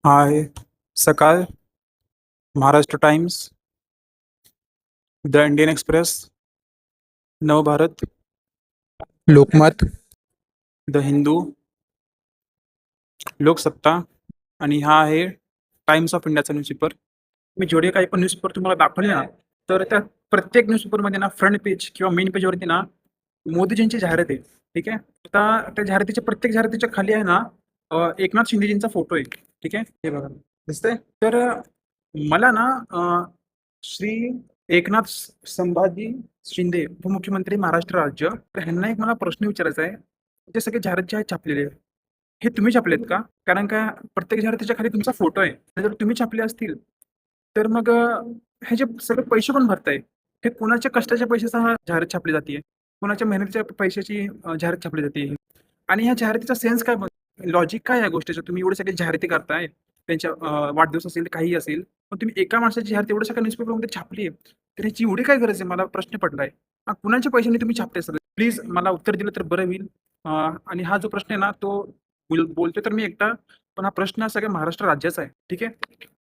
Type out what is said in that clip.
हाय. सकाळ, Maharashtra times, the Indian express, Navbharat, Lokmat, the Hindu, Loksatta आणि हा आहे टाइम्स ऑफ इंडियाचा न्यूजपेपर. मी जेवढे काही पण न्यूजपेपर तुम्हाला दाखवले ना, तर त्या प्रत्येक न्यूजपेपरमध्ये ना फ्रंट पेज किंवा मेन पेजवरती ना मोदीजींची जाहिरात आहे. ठीक आहे. आता त्या जाहिरातीच्या प्रत्येक जाहिरातीच्या खाली आहे ना एकनाथ शिंदेजींचा फोटो आहे. ठीक आहे. हे बघा दिसतंय. तर मला ना श्री एकनाथ संभाजी शिंदे उपमुख्यमंत्री महाराष्ट्र राज्य, तर ह्यांना एक मला प्रश्न विचारायचा आहे. ते सगळे जाहिरात जे आहेत छापलेले, हे तुम्ही छापलेत का? कारण का प्रत्येक जाहिरातीच्या खाली तुमचा फोटो आहे. आणि जर तुम्ही छापले असतील, तर मग हे जे सगळे पैसे कोण भरताय? हे कुणाच्या कष्टाच्या पैशाचा हा जाहिरात छापली जातीये? कुणाच्या मेहनतीच्या पैशाची जाहिरात छापली जाते? आणि ह्या जाहिरातीचा सेन्स काय? लॉजिक काय या गोष्टीचं? तुम्ही एवढे सगळे जाहिराती करताय, त्यांच्या वाढदिवस असेल, काहीही असेल, पण तुम्ही एका माणसाची जाहिरात एवढ्या सगळ्या न्यूजपेपरमध्ये छापली आहे, तर ह्याची एवढी काय गरज आहे? मला प्रश्न पडलाय. कुणाच्या पैशाने तुम्ही छापताय सगळं? प्लीज मला उत्तर दिलं तर बरं होईल. आणि हा जो प्रश्न आहे ना, तो बोलतोय तर मी एकटा, पण हा प्रश्न सगळ्या महाराष्ट्र राज्याचा आहे. ठीक आहे.